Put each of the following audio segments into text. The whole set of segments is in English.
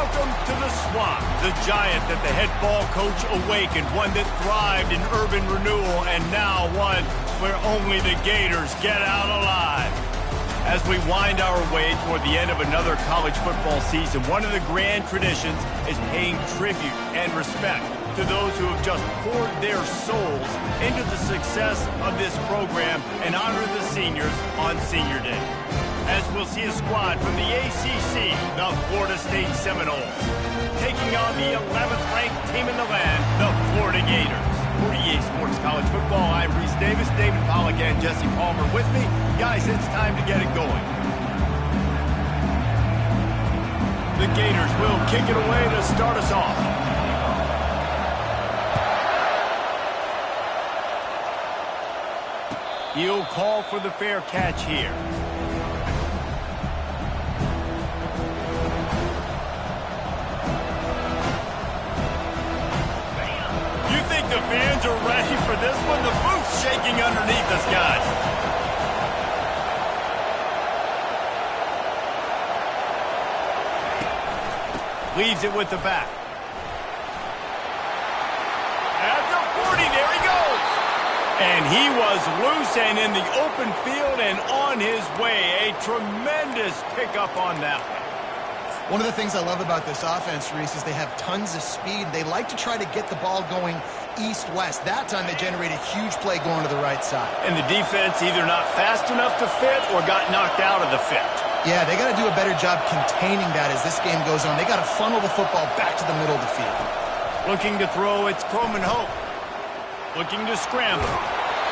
Welcome to the Swamp, the giant that the head ball coach awakened, one that thrived in urban renewal, and now one where only the Gators get out alive. As we wind our way toward the end of another college football season, one of the grand traditions is paying tribute and respect to those who have just poured their souls into the success of this program and honor the seniors on Senior Day. As we'll see a squad from the ACC, the Florida State Seminoles, taking on the 11th ranked team in the land, the Florida Gators. For EA Sports College Football, I'm Reese Davis, David Pollack, and Jesse Palmer with me. Guys, it's time to get it going. The Gators will kick it away to start us off. He'll call for the fair catch here. The fans are ready for this one. The booth's shaking underneath us, guys. Leaves it with the back. At the 40, there he goes. And he was loose and in the open field and on his way. A tremendous pickup on that one. One of the things I love about this offense, Reese, is they have tons of speed. They like to try to get the ball going east-west. That time they generate a huge play going to the right side. And the defense either not fast enough to fit or got knocked out of the fit. Yeah, they got to do a better job containing that as this game goes on. They got to funnel the football back to the middle of the field. Looking to throw, it's Croman Hope. Looking to scramble.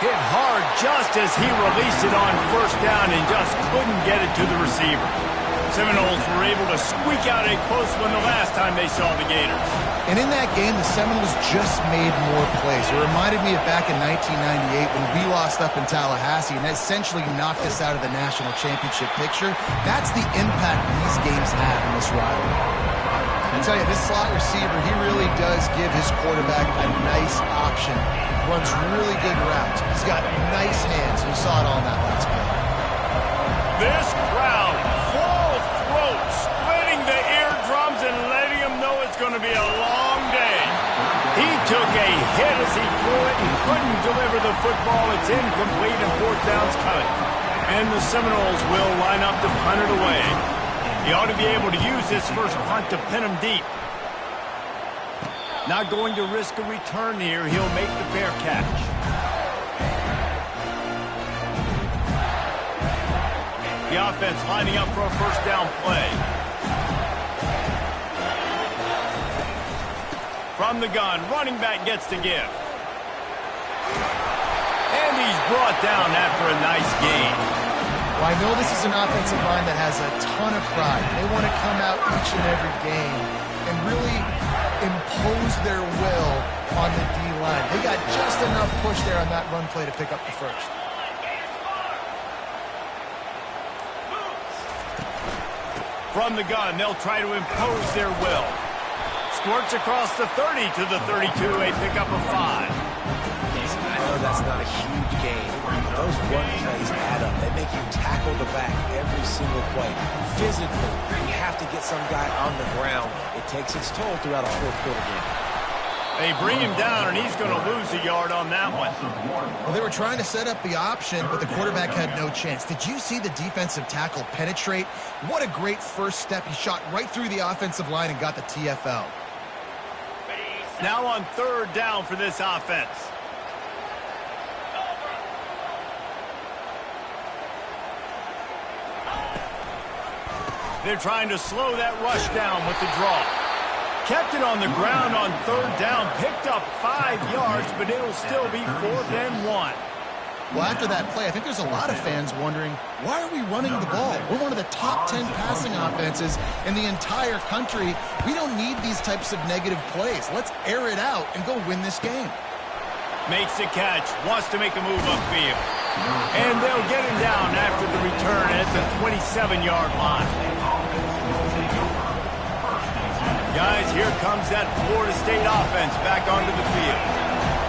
Hit hard just as he released it on first down and just couldn't get it to the receiver. Seminoles were able to squeak out a close one the last time they saw the Gators. And in that game, the Seminoles just made more plays. It reminded me of back in 1998 when we lost up in Tallahassee and essentially knocked us out of the national championship picture. That's the impact these games have in this rivalry. I tell you, this slot receiver, he really does give his quarterback a nice option. Runs really good routes. He's got nice hands. You saw it all in that last play. This crowd, full throat, splitting the eardrums and letting them know it's going to be a long day. He took a hit as he threw it and couldn't deliver the football. It's incomplete and fourth down's coming. And the Seminoles will line up to punt it away. He ought to be able to use this first punt to pin him deep. Not going to risk a return here. He'll make the fair catch. The offense lining up for a first down play. From the gun, running back gets to give. And he's brought down after a nice gain. Well, I know this is an offensive line that has a ton of pride. They want to come out each and every game and really impose their will on the D-line. They got just enough push there on that run play to pick up the first. From the gun, they'll try to impose their will. Squirts across the 30 to the 32, a pickup of 5. I know that's not a huge gain, but those run plays add up. They make you tackle the back every single play. Physically, you have to get some guy on the ground. It takes its toll throughout a fourth quarter game. They bring him down, and he's going to lose a yard on that one. Well, they were trying to set up the option, but the quarterback had no chance. Did you see the defensive tackle penetrate? What a great first step. He shot right through the offensive line and got the TFL. Now on third down for this offense. They're trying to slow that rush down with the draw. Kept it on the ground on third down, picked up 5 yards, but it'll still be 4th and 1. Well, after that play, I think there's a lot of fans wondering, why are we running the ball? We're one of the top 10 passing offenses in the entire country. We don't need these types of negative plays. Let's air it out and go win this game. Makes the catch, wants to make a move upfield. And they'll get him down after the return at the 27-yard line. Guys, here comes that Florida State offense back onto the field.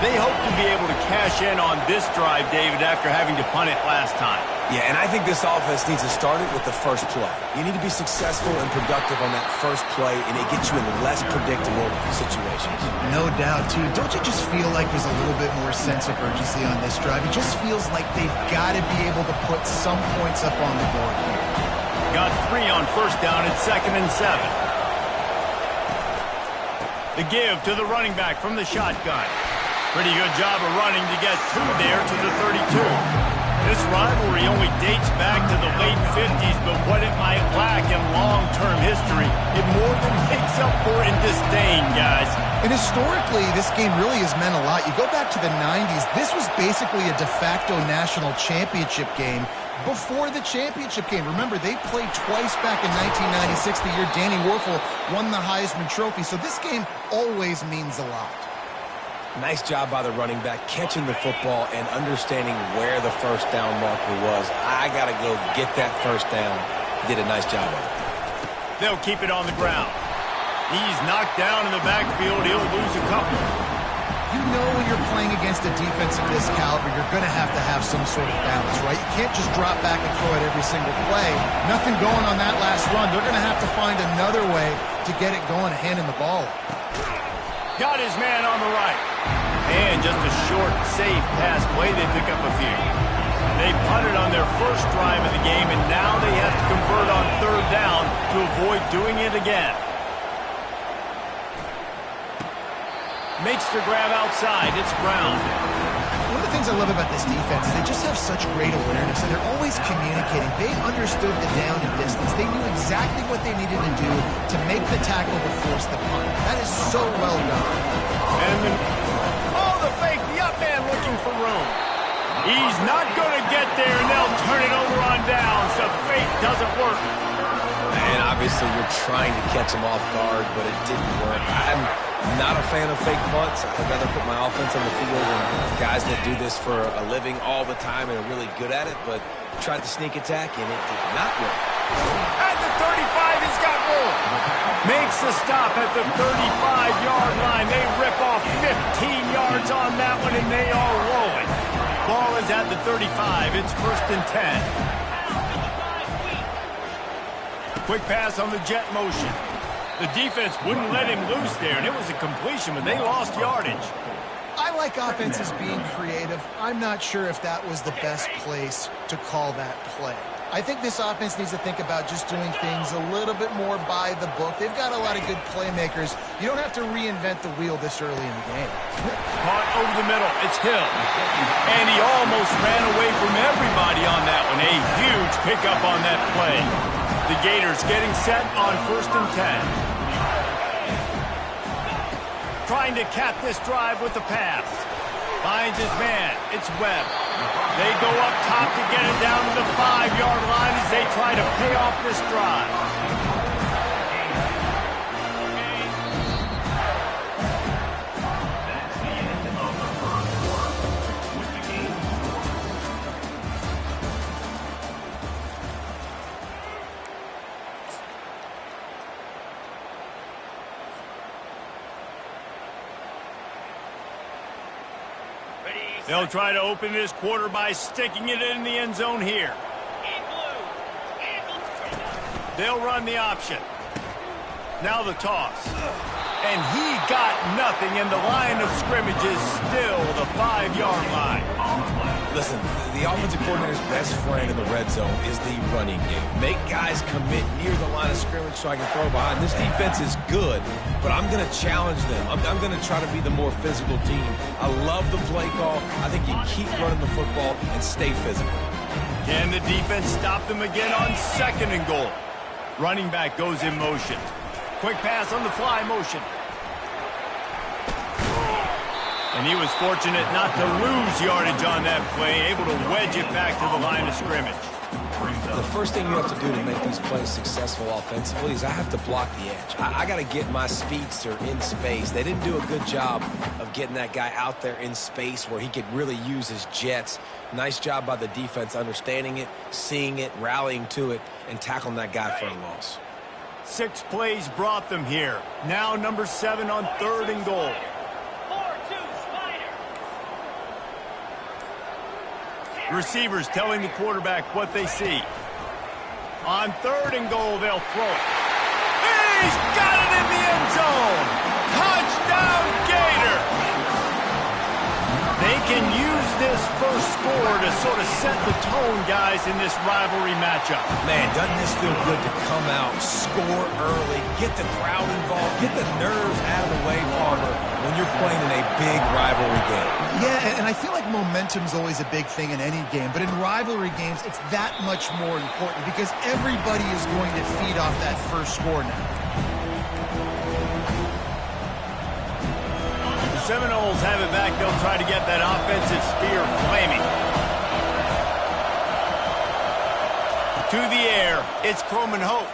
They hope to be able to cash in on this drive, David, after having to punt it last time. Yeah, and I think this offense needs to start it with the first play. You need to be successful and productive on that first play, and it gets you in less predictable situations. No doubt, too. Don't you just feel like there's a little bit more sense of urgency on this drive? It just feels like they've got to be able to put some points up on the board here. Got 3 on first down at 2nd and 7. The give to the running back from the shotgun. Pretty good job of running to get 2 there to the 32. This rivalry only dates back to the late 50s, but what it might lack in long-term history, it more than makes up for in disdain, guys. And historically, this game really has meant a lot. You go back to the 90s, this was basically a de facto national championship game before the championship game. Remember, they played twice back in 1996, the year Danny Werfel won the Heisman Trophy. So this game always means a lot. Nice job by the running back, catching the football and understanding where the first down marker was. I got to go get that first down. Did a nice job of it. They'll keep it on the ground. He's knocked down in the backfield. He'll lose a couple. You know when you're playing against a defense of this caliber, you're going to have some sort of balance, right? You can't just drop back and throw it every single play. Nothing going on that last run. They're going to have to find another way to get it going, handing the ball. Got his man on the right. And just a short, safe pass play. They pick up a few. They punted on their first drive of the game, and now they have to convert on 3rd down to avoid doing it again. Makes the grab outside. It's Brown. One of the things I love about this defense is they just have such great awareness, and they're always communicating. They understood the down and distance. They knew exactly what they needed to do to make the tackle to force the punt. That is so well done. And then, the fake, the up man looking for room. He's not going to get there, and they'll turn it over on downs. The fake doesn't work. And obviously you're trying to catch him off guard, but it didn't work. I'm not a fan of fake punts. I'd rather put my offense on the field and guys that do this for a living all the time and are really good at it, but tried the sneak attack, and it did not work. At the 35, he's got room. Makes the stop at the 35-yard line. They rip off 15 yards on that one, and they are rolling. Ball is at the 35. It's 1st and 10. Quick pass on the jet motion. The defense wouldn't let him loose there, and it was a completion, but they lost yardage. I like offenses being creative. I'm not sure if that was the best place to call that play. I think this offense needs to think about just doing things a little bit more by the book. They've got a lot of good playmakers. You don't have to reinvent the wheel this early in the game. Caught over the middle. It's Hill. And he almost ran away from everybody on that one. A huge pickup on that play. The Gators getting set on 1st and 10. Trying to cap this drive with the pass. Finds his man. It's Webb. They go up top to get it down to the 5-yard line as they try to pay off this drive. They'll try to open this quarter by sticking it in the end zone here. They'll run the option. Now the toss. And he got nothing, and the line of scrimmage is still the 5-yard line. Listen, the offensive coordinator's best friend in the red zone is the running game. Make guys commit near the line of scrimmage so I can throw behind. This defense is good, but I'm going to challenge them. I'm going to try to be the more physical team. I love the play call. I think you keep running the football and stay physical. Can the defense stop them again on 2nd and goal? Running back goes in motion. Quick pass on the fly motion. And he was fortunate not to lose yardage on that play, able to wedge it back to the line of scrimmage. The first thing you have to do to make these plays successful offensively is I have to block the edge. I got to get my speedster in space. They didn't do a good job of getting that guy out there in space where he could really use his jets. Nice job by the defense understanding it, seeing it, rallying to it, and tackling that guy for a loss. 6 plays brought them here. Now number 7 on 3rd and goal. Receivers telling the quarterback what they see. On 3rd and goal, they'll throw it. He's got it in the end zone. Touchdown, Gator. They can use this first score to sort of set the tone, guys, in this rivalry matchup. Man, doesn't this feel good to come out, score early, get the crowd involved, get the nerves out of the way, Palmer, when you're playing in a big rivalry game. Yeah, and I feel like momentum's always a big thing in any game, but in rivalry games, it's that much more important because everybody is going to feed off that first score now. The Seminoles have it back. They'll try to get that offensive spear flaming. To the air, it's Croman Hope.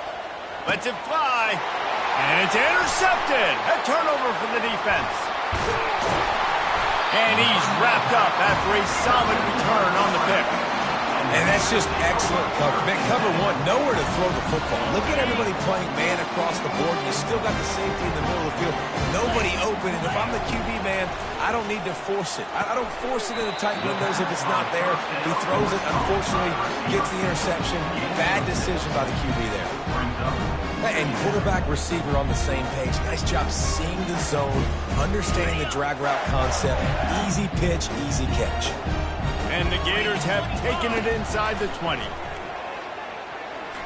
Lets it fly, and it's intercepted. A turnover for the defense. And he's wrapped up after a solid return on the pick. And that's just excellent cover. Man, cover one, nowhere to throw the football. Look at everybody playing man across the board. You still got the safety in the middle of the field. Nobody open. And if I'm the QB, man, I don't need to force it. I don't force it in the tight windows if it's not there. He throws it, unfortunately, gets the interception. Bad decision by the QB there. And quarterback, receiver on the same page. Nice job seeing the zone, understanding the drag route concept. Easy pitch, easy catch. And the Gators have taken it inside the 20.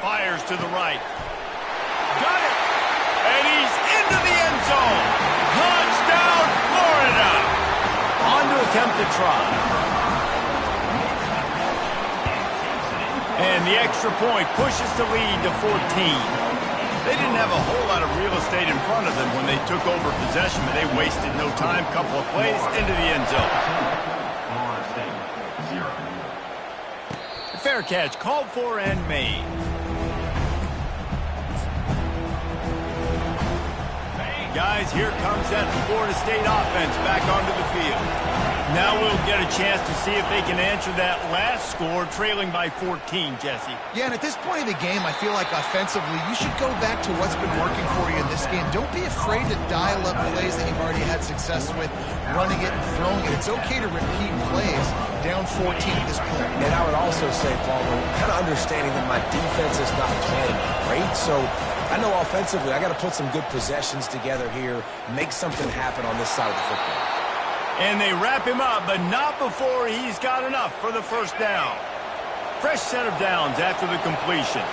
Fires to the right. Got it! And he's into the end zone! Touchdown, Florida! On to attempt the try. And the extra point pushes the lead to 14. They didn't have a whole lot of real estate in front of them when they took over possession, but they wasted no time. Couple of plays into the end zone. Fair catch, called for and made. Guys, here comes that Florida State offense back onto the field. Now we'll get a chance to see if they can answer that last score, trailing by 14, Jesse. Yeah, and at this point of the game, I feel like offensively, you should go back to what's been working for you in this game. Don't be afraid to dial up plays that you've already had success with, running it and throwing it. It's okay to repeat plays down 14 at this point. And I would also say, Paul, kind of understanding that my defense is not playing great, so I know offensively I got to put some good possessions together here, make something happen on this side of the football. And they wrap him up, but not before he's got enough for the first down. Fresh set of downs after the completion.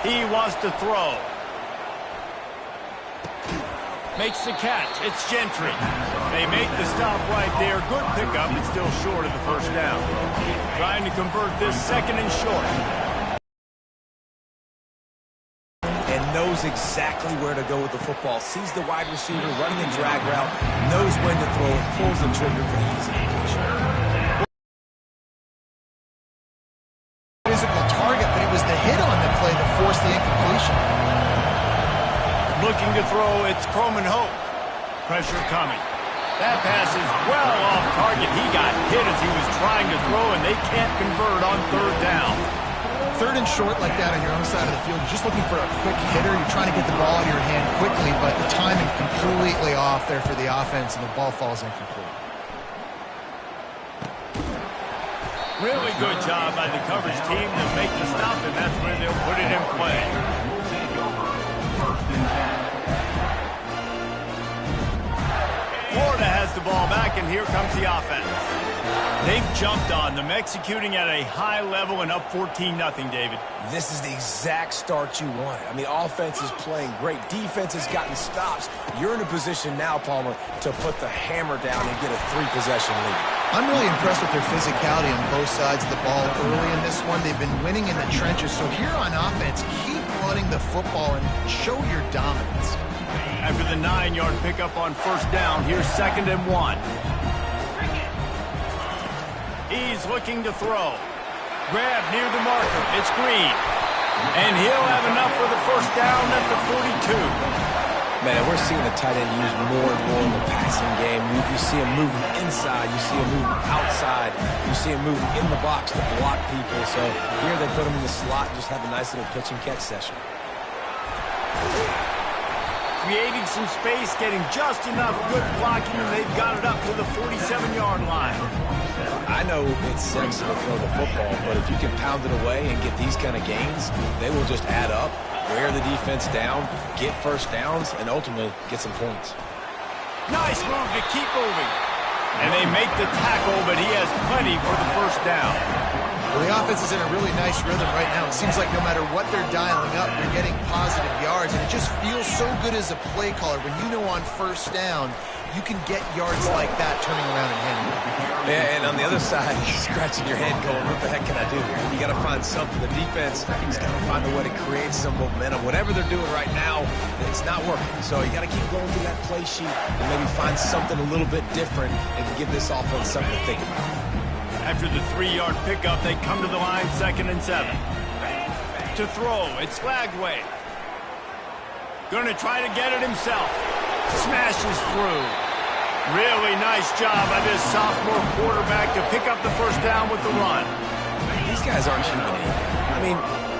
He wants to throw. Makes the catch. It's Gentry. They make the stop right there. Good pickup. It's still short of the first down. Trying to convert this 2nd and short. Knows exactly where to go with the football. Sees the wide receiver running the drag route, knows when to throw it, pulls the trigger for the easy completion. Physical target, but it was the hit on the play that forced the incompletion. Looking to throw, it's Croman Hope. Pressure coming. That pass is well off target. He got hit as he was trying to throw, and they can't convert on 3rd down. 3rd and short like that on your own side of the field, you're just looking for a quick hitter. You're trying to get the ball in your hand quickly, but the timing completely off there for the offense, and the ball falls incomplete. Really good job by the coverage team to make the stop, and that's where they'll put it in play. Florida has the ball back, and here comes the offense. They've jumped on them, executing at a high level and up 14-0, David. This is the exact start you wanted. I mean, offense is playing great. Defense has gotten stops. You're in a position now, Palmer, to put the hammer down and get a 3-possession lead. I'm really impressed with their physicality on both sides of the ball early in this one. They've been winning in the trenches. So here on offense, keep running the football and show your dominance. After the 9-yard pickup on 1st down, here's 2nd and 1. He's looking to throw. Grab near the marker. It's Green. And he'll have enough for the first down at the 42. Man, we're seeing the tight end used more and more in the passing game. You see him moving inside. You see him moving outside. You see him moving in the box to block people. So here they put him in the slot and just have a nice little pitch and catch session. creating some space, getting just enough good blocking, and they've got it up to the 47-yard line. I know it's sexy to throw the football, but if you can pound it away and get these kind of gains, they will just add up, wear the defense down, get first downs, and ultimately get some points. Nice move to keep moving. And they make the tackle, but he has plenty for the first down. Well, the offense is in a really nice rhythm right now. It seems like no matter what they're dialing up, they're getting positive yards, and it just feels so good as a play caller when you know on first down you can get yards like that turning around and handing it. Yeah, and on the other side, you're scratching your head going, what the heck can I do here? You got to find something. The defense has got to find a way to create some momentum. Whatever they're doing right now, it's not working. So you got to keep going through that play sheet and maybe find something a little bit different and give this offense something to think about. After the 3-yard pickup, they come to the line 2nd and 7. To throw, it's Flagway. Going to try to get it himself. Smashes through. Really nice job by this sophomore quarterback to pick up the first down with the run. These guys aren't human either. I mean,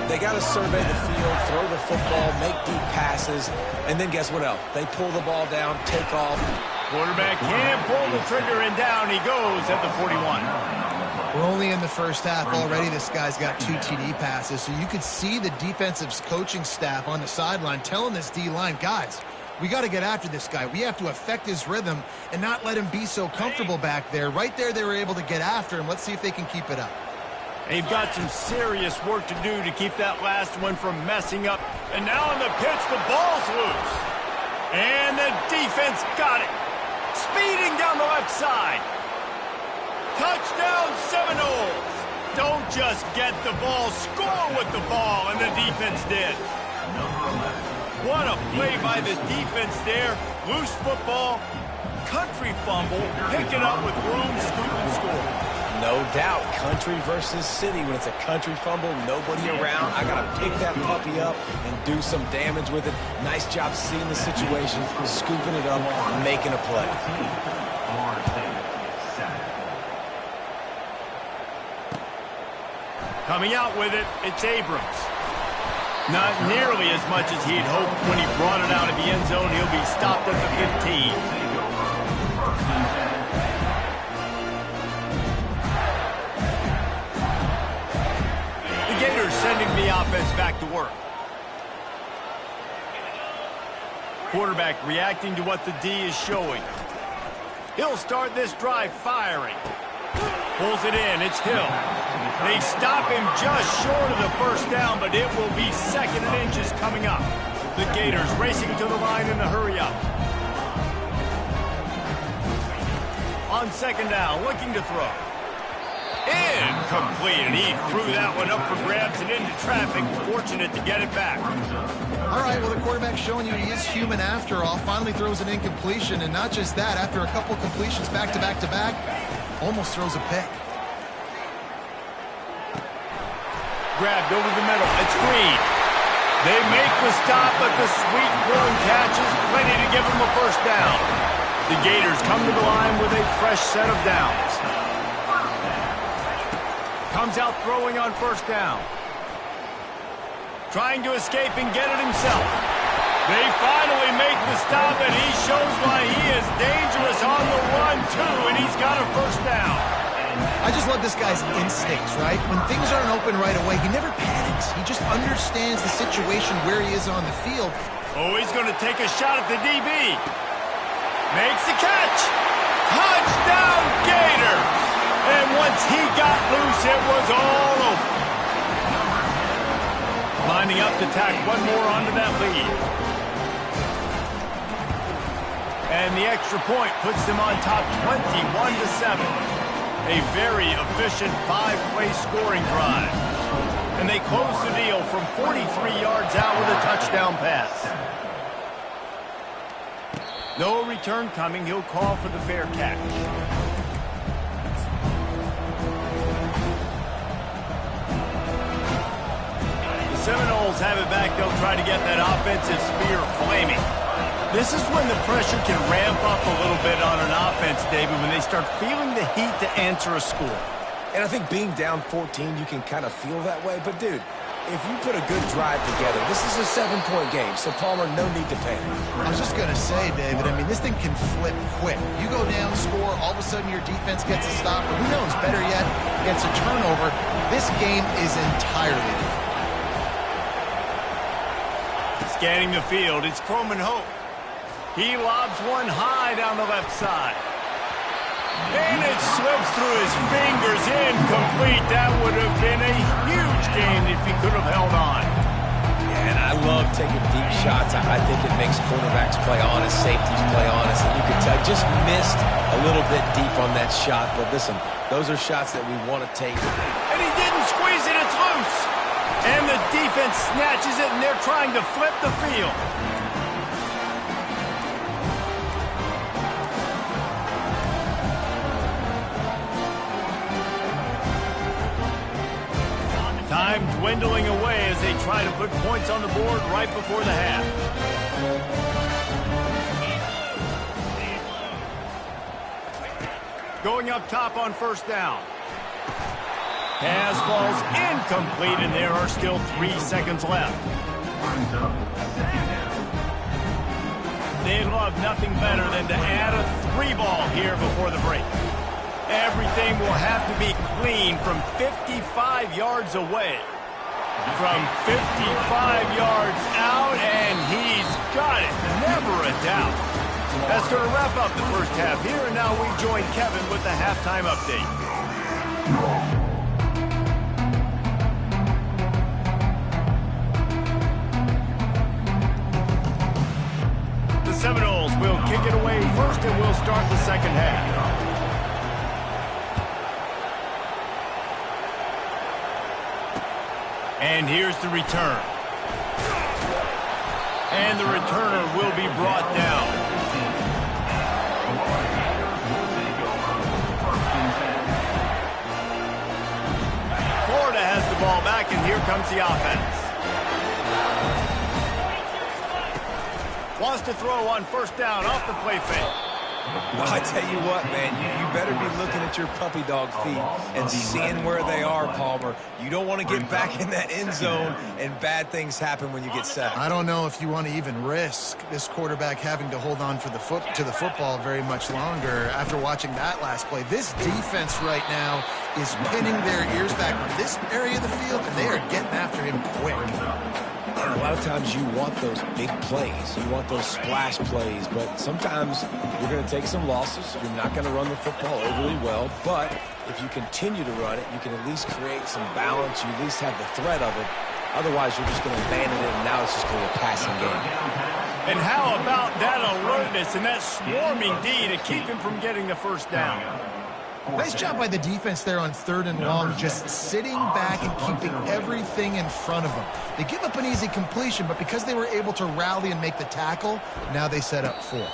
they got to survey the field, throw the football, make deep passes, and then guess what else? They pull the ball down, take off. Quarterback can pull the trigger, and down he goes at the 41. We're only in the first half already. This guy's got 2 TD passes, so you could see the defensive coaching staff on the sideline telling this D-line, guys, we got to get after this guy. We have to affect his rhythm and not let him be so comfortable back there. Right there, they were able to get after him. Let's see if they can keep it up. They've got some serious work to do to keep that last one from messing up. And now on the pitch, the ball's loose. And the defense got it. Speeding down the left side. Touchdown Seminoles. Don't just get the ball, score with the ball, and the defense did. What a play by the defense there. Loose football, country fumble, pick it up with room, scoop, and score. No doubt, country versus city. When it's a country fumble, nobody around, I got to pick that puppy up and do some damage with it. Nice job seeing the situation, scooping it up, and making a play. Coming out with it, it's Abrams. Not nearly as much as he'd hoped when he brought it out of the end zone. He'll be stopped at the 15. The Gators sending the offense back to work. Quarterback reacting to what the D is showing. He'll start this drive firing. Pulls it in, it's Hill. They stop him just short of the first down, but it will be 2nd and inches coming up. The Gators racing to the line in the hurry-up. On 2nd down, looking to throw. Incomplete, and he threw that one up for grabs and into traffic. Fortunate to get it back. All right, well, the quarterback's showing you he is human after all. Finally throws an incompletion, and not just that, after a couple completions back-to-back-to-back, almost throws a pick. Grabbed over the middle. It's Green. They make the stop, but the sweet run catches plenty to give them a first down. The Gators come to the line with a fresh set of downs. Comes out throwing on first down. Trying to escape and get it himself. They finally make the stop, and he shows why he is dangerous on the run, too, and he's got a first down. I just love this guy's instincts, right? When things aren't open right away, he never panics. He just understands the situation where he is on the field. Oh, he's going to take a shot at the DB. Makes the catch. Touchdown, Gators. And once he got loose, it was all over. Lining up to tack one more onto that lead. And the extra point puts them on top 21-7. A very efficient 5-play scoring drive. And they close the deal from 43 yards out with a touchdown pass. No return coming. He'll call for the fair catch. The Seminoles have it back. They'll try to get that offensive spear flaming. This is when the pressure can ramp up a little bit on an offense, David, when they start feeling the heat to answer a score. And I think being down 14, you can kind of feel that way. But, dude, If you put a good drive together, this is a 7-point game, so Palmer, no need to panic. I was just going to say, David, I mean, this thing can flip quick. You go down, score, all of a sudden your defense gets a stop, or who knows, better yet, gets a turnover. This game is entirely different. Scanning the field, it's Croman Hope. He lobs one high down the left side. And it slips through his fingers, incomplete. That would have been a huge game if he could have held on. Yeah, and I love taking deep shots. I think it makes quarterbacks play honest, safeties play honest. And you can tell, just missed a little bit deep on that shot. But listen, those are shots that we want to take. And he didn't squeeze it, it's loose. And the defense snatches it, and they're trying to flip the field. Time dwindling away as they try to put points on the board right before the half. Going up top on first down. Pass falls incomplete, and there are still 3 seconds left. They'd love nothing better than to add a 3-ball here before the break. Everything will have to be clean from 55 yards away. From 55 yards out, and he's got it. Never a doubt. That's going to wrap up the first half here, and now we join Kevin with the halftime update. The Seminoles will kick it away first, and we'll start the second half. And here's the return. And the returner will be brought down. Florida has the ball back, and here comes the offense. Wants to throw on first down off the play fake. Well, I tell you what, man, you better be looking at your puppy dog feet and seeing where they are, Palmer. You don't want to get back in that end zone and bad things happen when you get sacked. I don't know if you want to even risk this quarterback having to hold on to the football very much longer after watching that last play. This defense right now is pinning their ears back on this area of the field, and they are getting after him quick. A lot of times you want those big plays. You want those splash plays, but sometimes you're going to take some losses. You're not going to run the football overly well, but if you continue to run it, you can at least create some balance. You at least have the threat of it. Otherwise, you're just going to abandon it, and now it's just going to be a passing game. And how about that alertness and that swarming D to keep him from getting the first down? Nice job by the defense there on 3rd and long, just sitting back and keeping everything in front of them. They give up an easy completion, but because they were able to rally and make the tackle, now they set up 4th.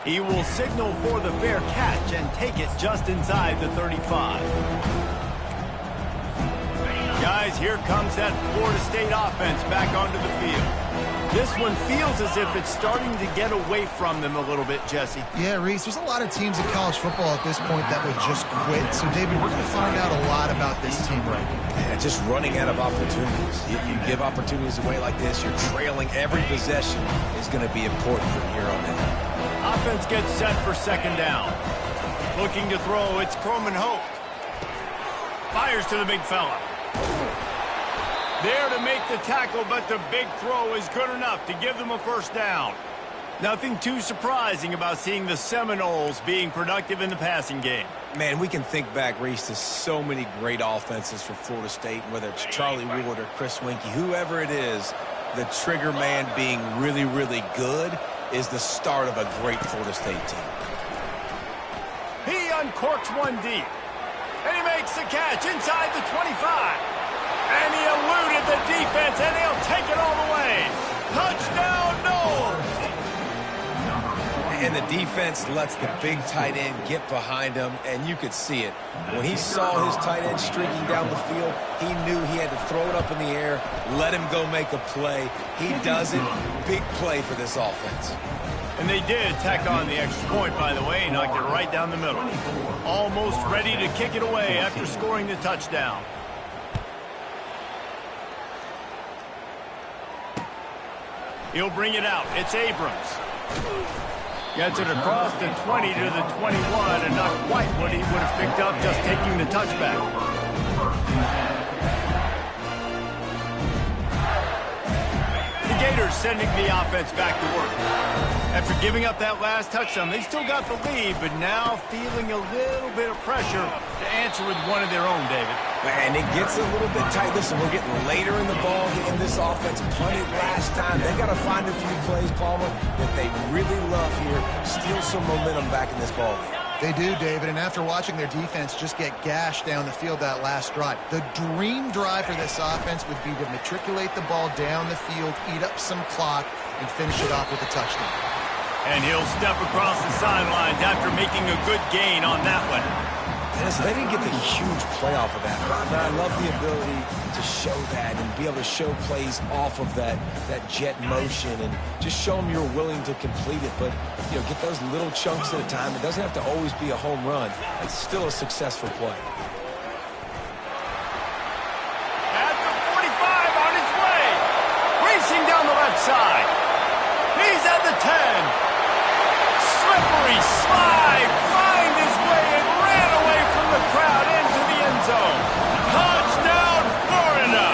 He will signal for the fair catch and take it just inside the 35. Guys, here comes that Florida State offense back onto the field. This one feels as if it's starting to get away from them a little bit, Jesse. Yeah, Reese, there's a lot of teams in college football at this point that would just quit. So, David, we're going to find out a lot about this team right now. Yeah, just running out of opportunities. You give opportunities away like this, you're trailing every possession is going to be important from here on in. Offense gets set for second down. Looking to throw, it's Croman Hope. Fires to the big fella. There to make the tackle, but the big throw is good enough to give them a first down. Nothing too surprising about seeing the Seminoles being productive in the passing game. Man, we can think back, Reese, to so many great offenses for Florida State, whether it's Charlie Ward or Chris Winkie, whoever it is, the trigger man being really, really good is the start of a great Florida State team. He uncorks one deep, and he makes the catch inside the 25. And he eluded the defense, and he'll take it all the way. Touchdown, Noles! And the defense lets the big tight end get behind him, and you could see it. When he saw his tight end streaking down the field, he knew he had to throw it up in the air, let him go make a play. He does it. Big play for this offense. And they did tack on the extra point, by the way, knocked it right down the middle. Almost ready to kick it away after scoring the touchdown. He'll bring it out. It's Abrams. Gets it across the 20 to the 21, and not quite what he would have picked up just taking the touchback. The Gators sending the offense back to work. After giving up that last touchdown, they still got the lead, but now feeling a little bit of pressure to answer with one of their own, David. And it gets a little bit tight. Listen, we're getting later in the ball game. This offense punted last time. They got to find a few plays, Palmer, that they really love here. Steal some momentum back in this ball game. They do, David, and after watching their defense just get gashed down the field that last drive, the dream drive for this offense would be to matriculate the ball down the field, eat up some clock, and finish it off with a touchdown. And he'll step across the sidelines after making a good gain on that one. Listen, they didn't get the huge play off of that, but I love the ability to show that and be able to show plays off of that jet motion and just show them you're willing to complete it. But, you know, get those little chunks at a time. It doesn't have to always be a home run. It's still a successful play. At the 45 on his way. Racing down the left side. He's at the 10. Slippery slide. Find his way and ran away from the crowd into the end zone. Touchdown, Florida.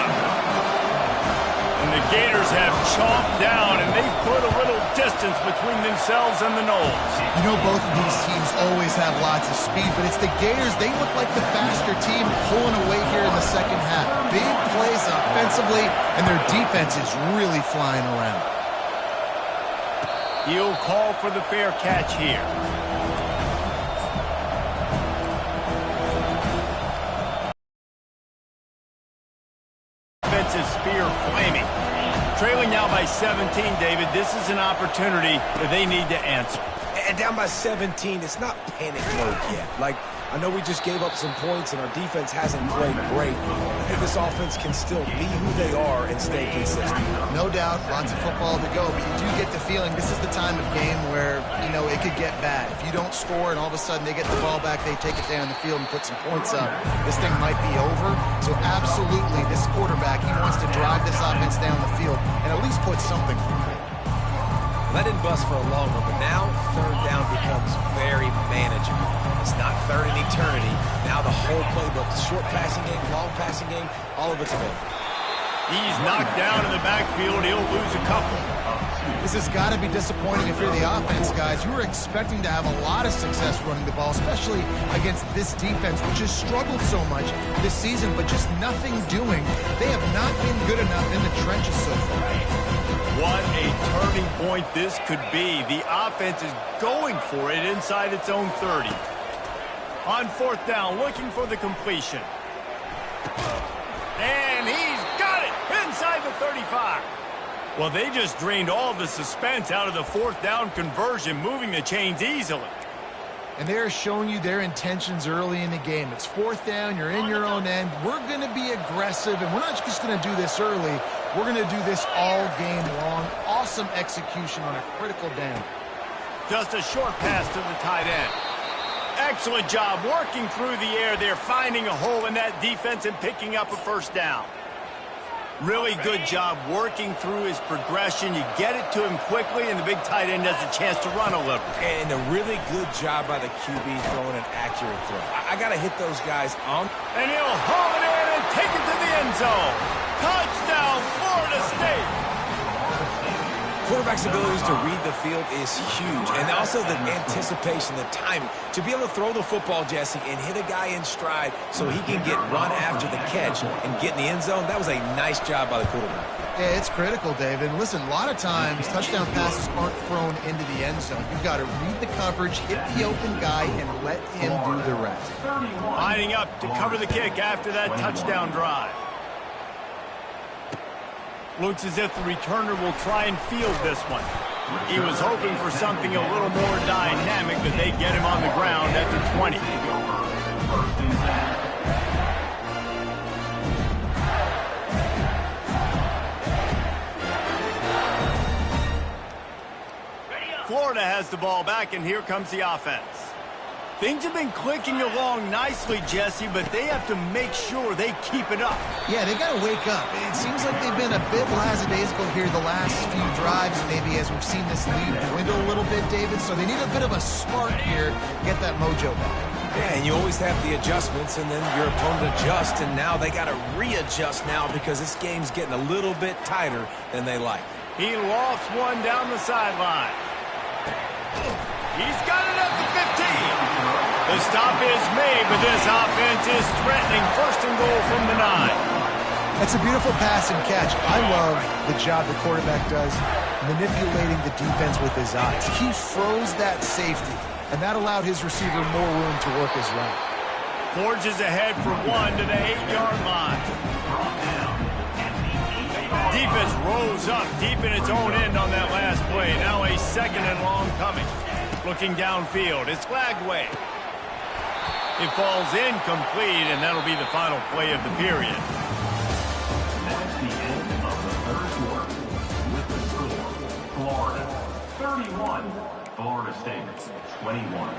And the Gators have chomped down, and they've put a little distance between themselves and the Noles. You know, both of these teams always have lots of speed, but it's the Gators. They look like the faster team pulling away here in the second half. Big plays offensively, and their defense is really flying around. He'll call for the fair catch here. Offensive spear flaming. Trailing now by 17, David. This is an opportunity that they need to answer. And down by 17, it's not panic mode yet. Like, I know we just gave up some points and our defense hasn't played great. I think this offense can still be who they are and stay consistent. No doubt, lots of football to go, but you do get the feeling this is the time of game where, you know, it could get bad. If you don't score and all of a sudden they get the ball back, they take it down the field and put some points up, this thing might be over. So absolutely, this quarterback, he wants to drive this offense down the field and at least put something on it. That didn't bust for a long one, but now third down becomes very manageable. It's not third in eternity. Now the whole playbook, short passing game, long passing game, all of it's available. He's knocked down in the backfield. He'll lose a couple. This has got to be disappointing if you're the offense, guys. You were expecting to have a lot of success running the ball, especially against this defense, which has struggled so much this season, but just nothing doing. They have not been good enough in the trenches so far. What a turning point this could be. The offense is going for it inside its own 30. On fourth down, looking for the completion. And he's got it inside the 35. Well, they just drained all the suspense out of the fourth down conversion, moving the chains easily. And they're showing you their intentions early in the game. It's fourth down, you're in your own end. We're going to be aggressive, and we're not just going to do this early. We're going to do this all game long. Awesome execution on a critical down. Just a short pass to the tight end. Excellent job working through the air there, finding a hole in that defense and picking up a first down. Really good job working through his progression. You get it to him quickly, and the big tight end has a chance to run a little. And a really good job by the QB throwing an accurate throw. I got to hit those guys on. And he'll haul it in and take it to the end zone. Touchdown, Florida State. Quarterback's abilities to read the field is huge. And also the anticipation, the timing. To be able to throw the football, Jesse, and hit a guy in stride so he can get run after the catch and get in the end zone, that was a nice job by the quarterback. Yeah, it's critical, David. Listen, a lot of times touchdown passes aren't thrown into the end zone. You've got to read the coverage, hit the open guy, and let him do the rest. Lining up to cover the kick after that touchdown drive. Looks as if the returner will try and field this one. He was hoping for something a little more dynamic, but they get him on the ground at the 20. Florida has the ball back, and here comes the offense. Things have been clicking along nicely, Jesse, but they have to make sure they keep it up. Yeah, they got to wake up. It seems like they've been a bit lackadaisical here the last few drives, maybe as we've seen this lead dwindle a little bit, David. So they need a bit of a spark here to get that mojo back. Yeah, and you always have the adjustments, and then your opponent adjusts, and now they got to readjust now because this game's getting a little bit tighter than they like. He lofts one down the sideline. He's got it at the 15. The stop is made, but this offense is threatening first and goal from the 9. That's a beautiful pass and catch. I love the job the quarterback does manipulating the defense with his eyes. He froze that safety, and that allowed his receiver more room to work his route. Forges ahead for one to the 8-yard line. Defense rolls up deep in its own end on that last play. Now a second and long coming. Looking downfield, it's flagged away. It falls incomplete, and that'll be the final play of the period. That's the end of the third quarter. With the score, Florida 31, Florida State 21.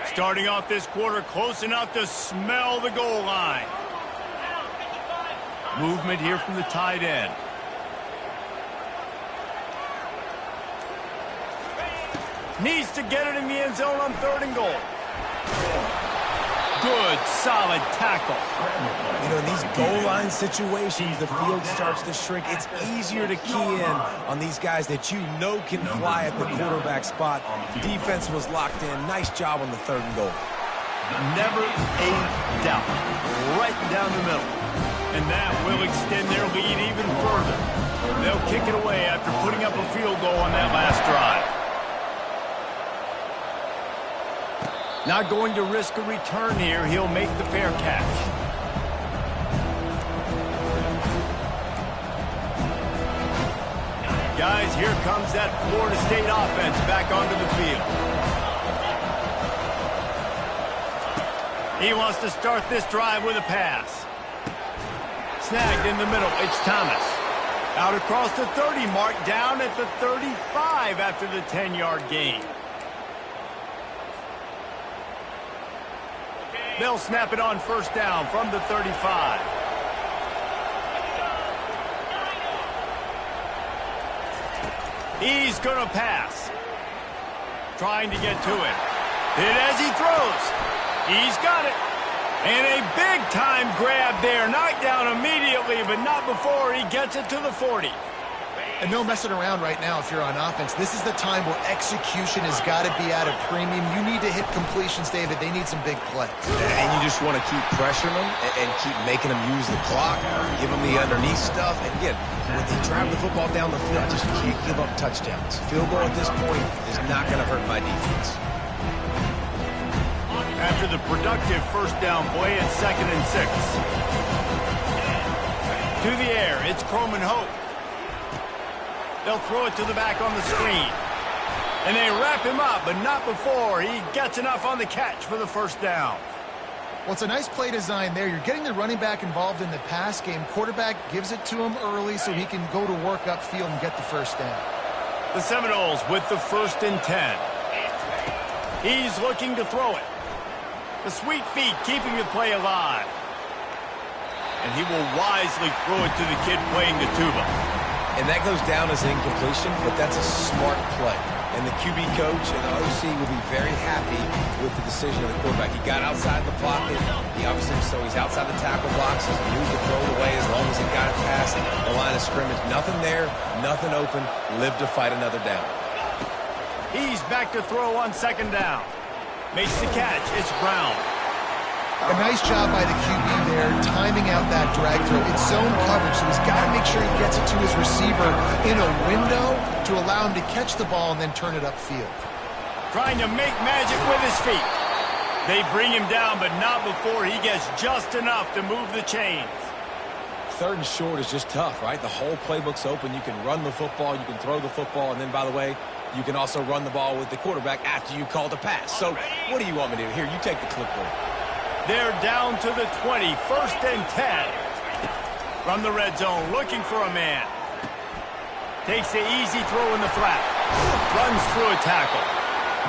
Starting off this quarter close enough to smell the goal line. Movement here from the tight end. Needs to get it in the end zone on 3rd and goal. Good, solid tackle. You know, in these goal line situations, the field starts to shrink. It's easier to key in on these guys that you know can fly at the quarterback spot. Defense was locked in. Nice job on the 3rd and goal. Never a doubt. Right down the middle. And that will extend their lead even further. They'll kick it away after putting up a field goal on that last drive. Not going to risk a return here. He'll make the fair catch. Guys, here comes that Florida State offense back onto the field. He wants to start this drive with a pass. Snagged in the middle. It's Thomas. Out across the 30 mark, down at the 35 after the 10-yard gain. They'll snap it on 1st down from the 35. He's going to pass. Trying to get to it. Hit as he throws. He's got it. And a big-time grab there. Knocked down immediately, but not before he gets it to the 40. And no messing around right now if you're on offense. This is the time where execution has got to be at a premium. You need to hit completions, David. They need some big plays. And you just want to keep pressuring them and keep making them use the clock, give them the underneath stuff. And again, when they drive the football down the field, I just can't give up touchdowns. Field goal at this point is not going to hurt my defense. After the productive 1st down play, it's 2nd and 6. To the air, it's Croman Hope. They'll throw it to the back on the screen. And they wrap him up, but not before he gets enough on the catch for the 1st down. Well, it's a nice play design there. You're getting the running back involved in the pass game. Quarterback gives it to him early so he can go to work upfield and get the 1st down. The Seminoles with the 1st and 10. He's looking to throw it. The sweet feet keeping the play alive. And he will wisely throw it to the kid playing the tuba. And that goes down as incompletion, but that's a smart play. And the QB coach and the OC will be very happy with the decision of the quarterback. He got outside the pocket. He obviously, so he's outside the tackle boxes. He knew to throw it away as long as he got it past the line of scrimmage. Nothing there, nothing open. Live to fight another down. He's back to throw on 2nd down. Makes the catch. It's Brown. A nice job by the QB there, timing out that drag throw. It's zone coverage, so he's got to make sure he gets it to his receiver in a window to allow him to catch the ball and then turn it upfield. Trying to make magic with his feet. They bring him down, but not before he gets just enough to move the chains. 3rd and short is just tough, right? The whole playbook's open. You can run the football, you can throw the football, and then, by the way, you can also run the ball with the quarterback after you call the pass. So what do you want me to do? Here, you take the clipboard. They're down to the 20, 1st and 10. From the red zone, looking for a man. Takes the easy throw in the flat. Runs through a tackle.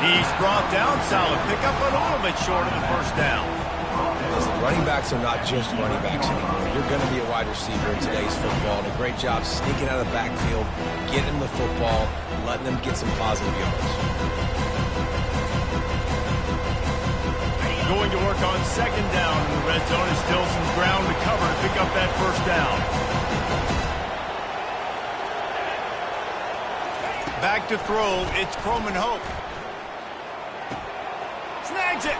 He's brought down. Solid pickup, but a little bit short of the first down. Listen, running backs are not just running backs anymore. You're going to be a wide receiver in today's football. And a great job sneaking out of the backfield, getting the football, letting them get some positive yards. Going to work on second down in the red zone. And still some ground to cover to pick up that first down. Back to throw. It's Croman Hope. Snags it.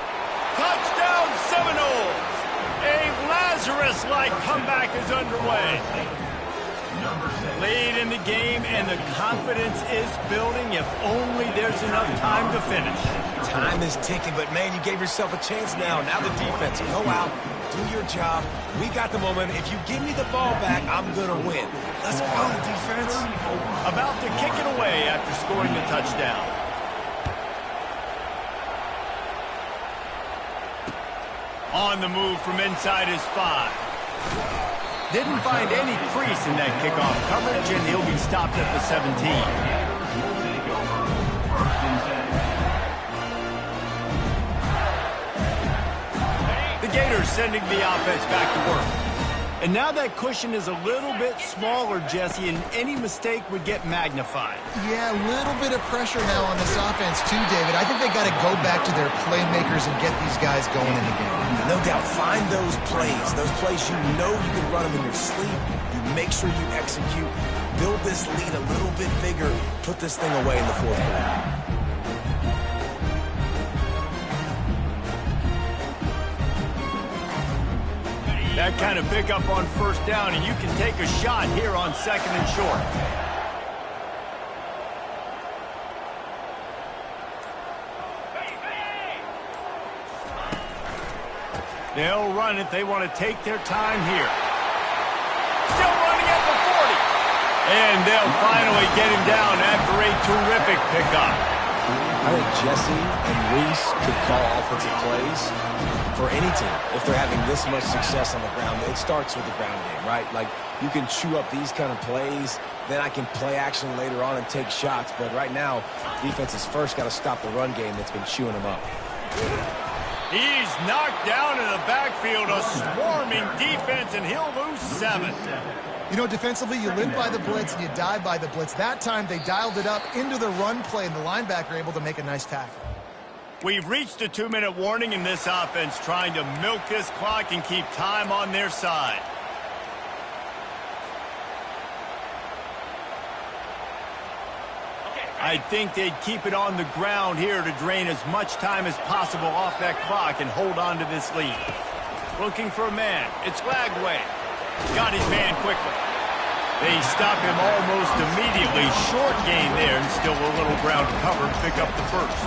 Touchdown Seminoles. A Lazarus-like comeback is underway. Late in the game, and the confidence is building if only there's enough time to finish. Time is ticking, but, man, you gave yourself a chance now. Now the defense, go out, do your job. We got the momentum. If you give me the ball back, I'm going to win. Let's go, defense. About to kick it away after scoring the touchdown. On the move from inside his 5. Didn't find any crease in that kickoff coverage, and he'll be stopped at the 17. The Gators sending the offense back to work. And now that cushion is a little bit smaller, Jesse, and any mistake would get magnified. Yeah, a little bit of pressure now on this offense too, David. I think they got to go back to their playmakers and get these guys going in the game. No doubt, find those plays you know you can run them in your sleep. You make sure you execute. Build this lead a little bit bigger. Put this thing away in the fourth quarter. That kind of pickup on first down, and you can take a shot here on second and short. They'll run it. They want to take their time here. Still running at the 40. And they'll finally get him down after a terrific pickup. I think Jesse and Reese could call offensive plays for any team if they're having this much success on the ground. It starts with the ground game, right? Like, you can chew up these kind of plays, then I can play action later on and take shots. But right now, defense has first got to stop the run game that's been chewing them up. He's knocked down in the backfield, a swarming defense, and he'll lose 7. You know, defensively, you live by the blitz and you die by the blitz. That time, they dialed it up into the run play, and the linebacker able to make a nice tackle. We've reached a 2-minute warning in this offense, trying to milk this clock and keep time on their side. I think they'd keep it on the ground here to drain as much time as possible off that clock and hold on to this lead. Looking for a man. It's Lagway. Got his man quickly. They stop him almost immediately. Short gain there, and still a little ground to cover to pick up the first.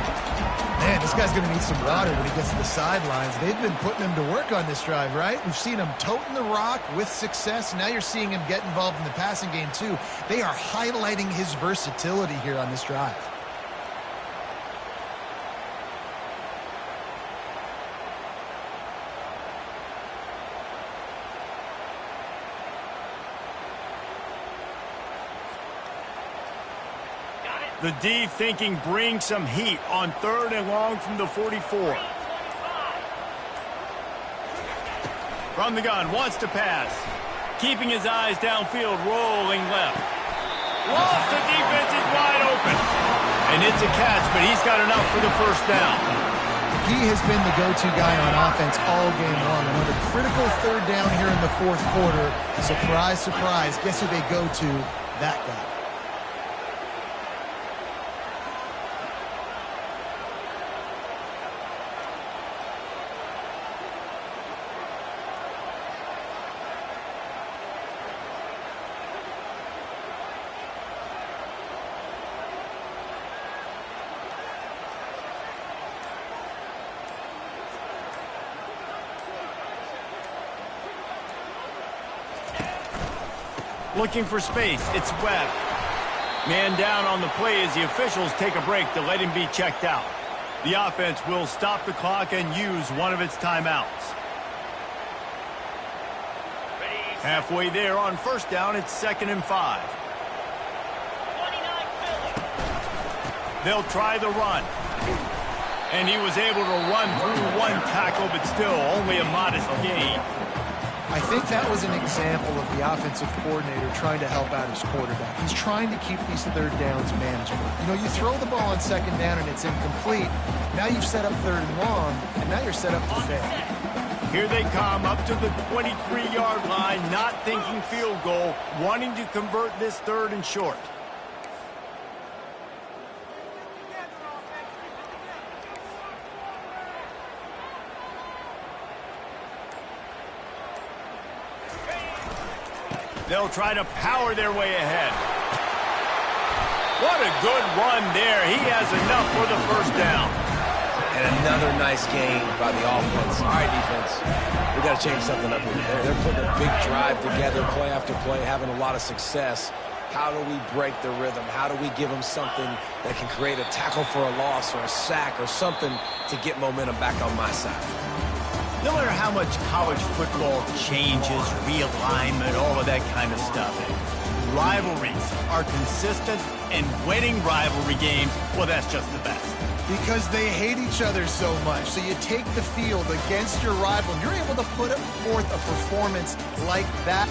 Man, this guy's going to need some water when he gets to the sidelines. They've been putting him to work on this drive, right? We've seen him toting the rock with success. Now you're seeing him get involved in the passing game, too. They are highlighting his versatility here on this drive. The D thinking bring some heat on 3rd and long from the 44. From the gun, wants to pass. Keeping his eyes downfield, rolling left. Lost, the defense is wide open. And it's a catch, but he's got enough for the first down. He has been the go-to guy on offense all game long. Another critical 3rd down here in the 4th quarter. Surprise, surprise. Guess who they go to? That guy. Looking for space. It's Webb. Man down on the play as the officials take a break to let him be checked out. The offense will stop the clock and use one of its timeouts. Halfway there on first down, it's 2nd and 5. They'll try the run. And he was able to run through one tackle, but still only a modest gain. I think that was an example of the offensive coordinator trying to help out his quarterback. He's trying to keep these third downs manageable. You know, you throw the ball on second down and it's incomplete. Now you've set up third and long, and now you're set up to fail. Here they come up to the 23-yard line, not thinking field goal, wanting to convert this third and short. They'll try to power their way ahead. What a good run there. He has enough for the first down. And another nice gain by the offense. All right, defense, we got to change something up here. They're putting a big drive together, play after play, having a lot of success. How do we break the rhythm? How do we give them something that can create a tackle for a loss or a sack or something to get momentum back on my side? No matter how much college football changes, realignment, all of that kind of stuff, rivalries are consistent, and winning rivalry games, well, that's just the best. Because they hate each other so much. So you take the field against your rival, and you're able to put forth a performance like that.